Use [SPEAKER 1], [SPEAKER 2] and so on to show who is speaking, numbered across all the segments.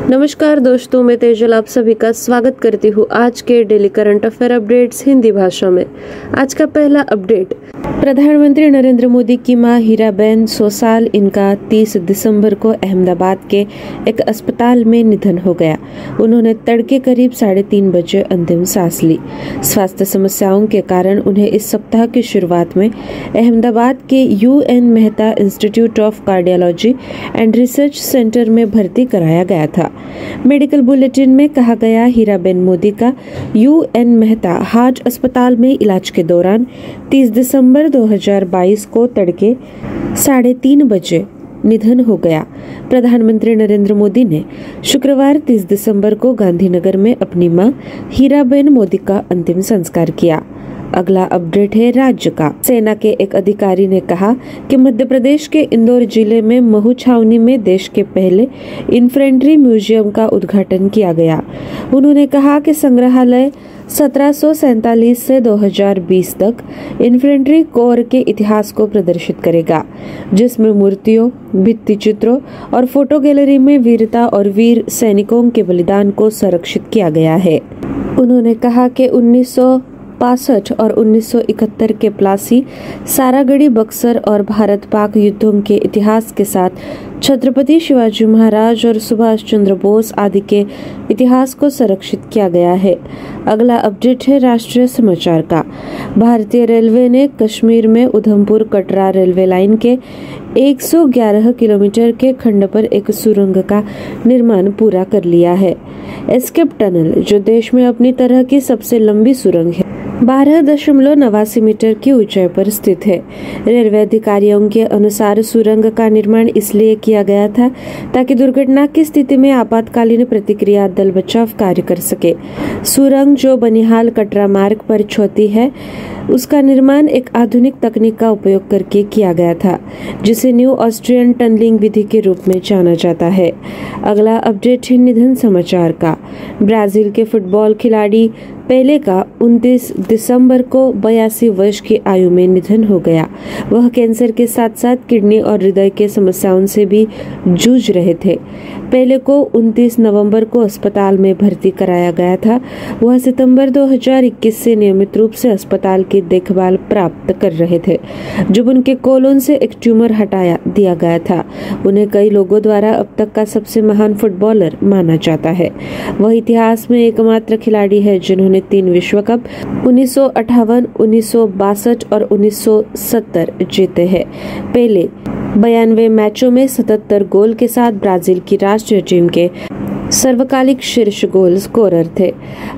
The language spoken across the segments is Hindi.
[SPEAKER 1] नमस्कार दोस्तों, मैं तेजल आप सभी का स्वागत करती हूँ आज के daily current affair updates Hindi भाषा में। आज का पहला अपडेट, प्रधानमंत्री नरेंद्र मोदी की मां हीराबेन 100 साल, इनका 30 दिसंबर को अहमदाबाद के एक अस्पताल में निधन हो गया। उन्होंने तड़के करीब 3:30 बजे अंतिम सांस ली। स्वास्थ्य समस्याओं के कारण उन्हें इस सप्ताह की शुरुआत में अहमदाबाद के UN Mehta institute of cardiology and research centre में भर्ती कराया गया था। मेडिकल बुलेटिन में कहा गया, हीराबेन मोदी का UN मेहता हार्ट अस्पताल में इलाज के दौरान 30 दिसंबर 2022 को तड़के 3:30 बजे निधन हो गया। प्रधानमंत्री नरेंद्र मोदी ने शुक्रवार 30 दिसंबर को गांधीनगर में अपनी मां हीराबेन मोदी का अंतिम संस्कार किया। अगला अपडेट है राज्य का। सेना के एक अधिकारी ने कहा कि मध्य प्रदेश के इंदौर जिले में महू छावनी में देश के पहले इन्फेंट्री म्यूजियम का उद्घाटन किया गया। उन्होंने कहा कि संग्रहालय 1747 से 2020 तक इन्फेंट्री कोर के इतिहास को प्रदर्शित करेगा, जिसमें मूर्तियों, भित्ति चित्रों और फोटो गैलरी में वीरता और वीर सैनिकों के बलिदान को संरक्षित किया गया है। उन्होंने कहा कि 1965 और 1971 के प्लासी, सारागढ़ी, बक्सर और भारत पाक युद्धों के इतिहास के साथ छत्रपति शिवाजी महाराज और सुभाष चंद्र बोस आदि के इतिहास को संरक्षित किया गया है। अगला अपडेट है राष्ट्रीय समाचार का। भारतीय रेलवे ने कश्मीर में उधमपुर कटरा रेलवे लाइन के 111 किलोमीटर के खंड पर एक सुरंग का निर्माण पूरा कर लिया है। एस्केप टनल, जो देश में अपनी तरह की सबसे लंबी सुरंग है, 12.89 मीटर की ऊंचाई पर स्थित है। रेलवे अधिकारियों के अनुसार सुरंग का निर्माण इसलिए किया गया था ताकि दुर्घटना की स्थिति में आपातकालीन प्रतिक्रिया दल बचाव कार्य कर सके। सुरंग, जो बनिहाल कटरा मार्ग पर छोटी है, उसका निर्माण एक आधुनिक तकनीक का उपयोग करके किया गया था, जिसे न्यू ऑस्ट्रियन टनलिंग विधि के रूप में जाना जाता है। अगला अपडेट है निधन समाचार का। ब्राजील के फुटबॉल खिलाड़ी पेले का 29 दिसंबर को 82 वर्ष की आयु में निधन हो गया। वह कैंसर के साथ साथ किडनी और हृदय के समस्याओं से भी जूझ रहे थे। पेले को 29 नवंबर को अस्पताल में भर्ती कराया गया था। वह सितंबर 2021 से नियमित रूप से अस्पताल की देखभाल प्राप्त कर रहे थे, जब उनके कोलोन से एक ट्यूमर हटाया दिया गया था। उन्हें कई लोगों द्वारा अब तक का सबसे महान फुटबॉलर माना जाता है। वह इतिहास में एकमात्र खिलाड़ी है जिन्होंने 3 विश्व कप 1958, 1962 और 1970 जीते हैं। पेले 92 मैचों में 77 गोल के साथ ब्राजील की राष्ट्रीय टीम के सर्वकालिक शीर्ष गोल स्कोरर थे।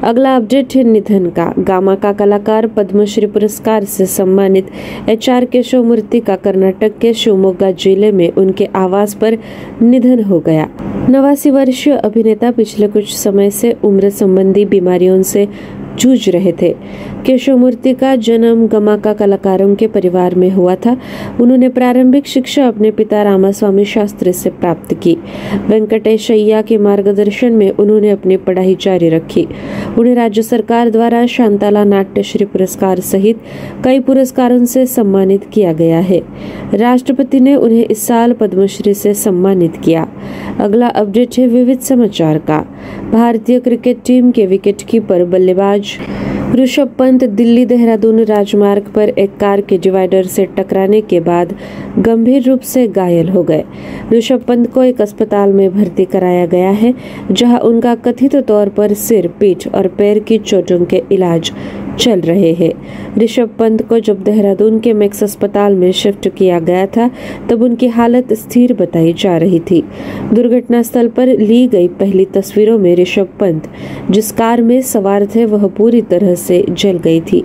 [SPEAKER 1] अगला अपडेट है निधन का। गामा का कलाकार पद्मश्री पुरस्कार से सम्मानित HR केशवमूर्ति का कर्नाटक के शिवमोगा जिले में उनके आवास पर निधन हो गया। 89 वर्षीय अभिनेता पिछले कुछ समय से उम्र संबंधी बीमारियों से जूझ रहे थे। केशवमूर्ति का जन्म गमाका कलाकारों के परिवार में हुआ था। उन्होंने प्रारंभिक शिक्षा अपने पिता रामास्वामी शास्त्री से प्राप्त की। वेंकटेशैया के मार्गदर्शन में उन्होंने अपनी पढ़ाई जारी रखी। उन्हें राज्य सरकार द्वारा शांताला नाट्यश्री पुरस्कार सहित कई पुरस्कारों से सम्मानित किया गया है। राष्ट्रपति ने उन्हें इस साल पद्मश्री से सम्मानित किया। अगला अपडेट है विविध समाचार का। भारतीय क्रिकेट टीम के विकेटकीपर बल्लेबाज ऋषभ पंत दिल्ली देहरादून राजमार्ग पर एक कार के डिवाइडर से टकराने के बाद गंभीर रूप से घायल हो गए। ऋषभ पंत को एक अस्पताल में भर्ती कराया गया है, जहां उनका कथित तौर पर सिर, पीठ और पैर की चोटों के इलाज चल रहे हैं। ऋषभ पंत को जब देहरादून के मैक्स अस्पताल में शिफ्ट किया गया था, तब उनकी हालत स्थिर बताई जा रही थी। दुर्घटना स्थल पर ली गई पहली तस्वीरों में ऋषभ पंत जिस कार में सवार थे, वह पूरी तरह से जल गई थी।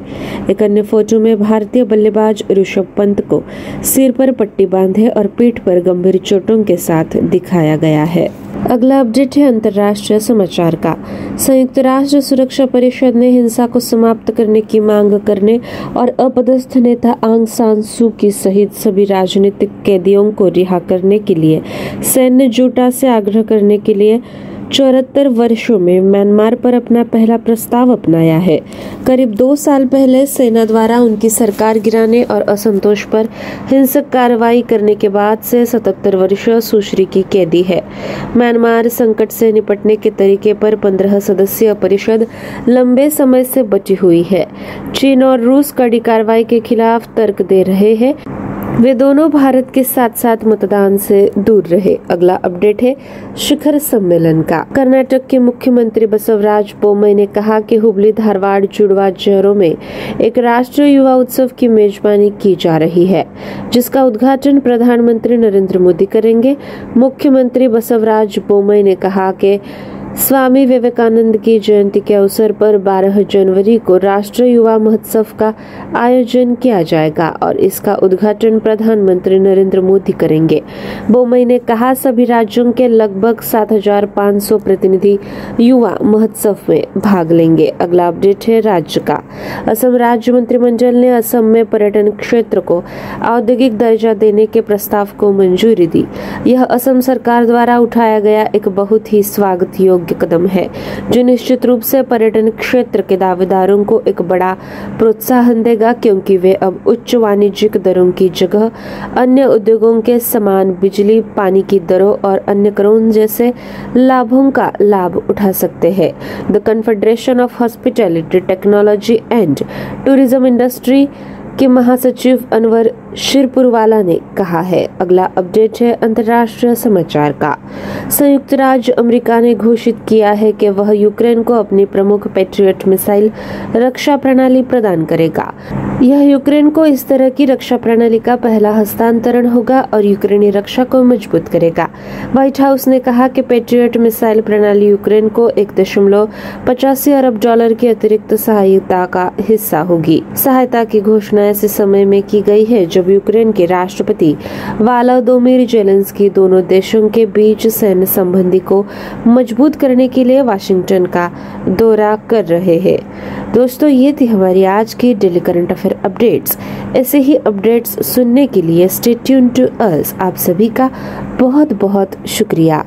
[SPEAKER 1] एक अन्य फोटो में भारतीय बल्लेबाज ऋषभ पंत को सिर पर पट्टी बांधे और पीठ पर गंभीर चोटों के साथ दिखाया गया है। अगला अपडेट है अंतर्राष्ट्रीय समाचार का। संयुक्त राष्ट्र सुरक्षा परिषद ने हिंसा को समाप्त करने की मांग करने और अपदस्थ नेता आंग सान सू की सहित सभी राजनीतिक कैदियों को रिहा करने के लिए सैन्य जुटा से आग्रह करने के लिए 74 वर्षों में म्यांमार पर अपना पहला प्रस्ताव अपनाया है। करीब 2 साल पहले सेना द्वारा उनकी सरकार गिराने और असंतोष पर हिंसक कार्रवाई करने के बाद से 77 वर्षीय सुश्री की कैदी है। म्यांमार संकट से निपटने के तरीके पर 15 सदस्यीय परिषद लंबे समय से बची हुई है। चीन और रूस कड़ी कार्रवाई के खिलाफ तर्क दे रहे हैं। वे दोनों भारत के साथ साथ मतदान से दूर रहे। अगला अपडेट है शिखर सम्मेलन का। कर्नाटक के मुख्यमंत्री बसवराज बोम्मई ने कहा कि हुबली धारवाड़ जुड़वा शहरों में एक राष्ट्रीय युवा उत्सव की मेजबानी की जा रही है, जिसका उद्घाटन प्रधानमंत्री नरेंद्र मोदी करेंगे। मुख्यमंत्री बसवराज बोम्मई ने कहा कि स्वामी विवेकानंद की जयंती के अवसर पर 12 जनवरी को राष्ट्रीय युवा महोत्सव का आयोजन किया जाएगा और इसका उद्घाटन प्रधानमंत्री नरेंद्र मोदी करेंगे। बोम्मई ने कहा सभी राज्यों के लगभग 7,500 प्रतिनिधि युवा महोत्सव में भाग लेंगे। अगला अपडेट है राज्य का। असम राज्य मंत्रिमंडल ने असम में पर्यटन क्षेत्र को औद्योगिक दर्जा देने के प्रस्ताव को मंजूरी दी। यह असम सरकार द्वारा उठाया गया एक बहुत ही स्वागत योग्य कदम है, जो निश्चित रूप से पर्यटन क्षेत्र के दावेदारों को एक बड़ा प्रोत्साहन देगा, क्योंकि वे अब उच्च वाणिज्यिक दरों की जगह अन्य उद्योगों के समान बिजली, पानी की दरों और अन्य करों जैसे लाभों का लाभ उठा सकते हैं। The confederation of hospitality, technology and tourism industry के महासचिव अनवर शिरपुरवाला ने कहा है। अगला अपडेट है अंतर्राष्ट्रीय समाचार का। संयुक्त राज्य अमेरिका ने घोषित किया है कि वह यूक्रेन को अपनी प्रमुख पैट्रियट मिसाइल रक्षा प्रणाली प्रदान करेगा। यह यूक्रेन को इस तरह की रक्षा प्रणाली का पहला हस्तांतरण होगा और यूक्रेनी रक्षा को मजबूत करेगा। व्हाइट हाउस ने कहा कि पैट्रियट मिसाइल प्रणाली यूक्रेन को $1.85 अरब की अतिरिक्त सहायता का हिस्सा होगी। सहायता की घोषणा ऐसे समय में की गई है जब यूक्रेन के राष्ट्रपति वोलोदिमीर ज़ेलेंस्की दोनों देशों के बीच सैन्य संबंधी को मजबूत करने के लिए वाशिंगटन का दौरा कर रहे हैं। दोस्तों, ये थी हमारी आज की डेली करंट अफेयर अपडेट्स। ऐसे ही अपडेट्स सुनने के लिए स्टे ट्यून्ड टू अस। आप सभी का बहुत बहुत शुक्रिया।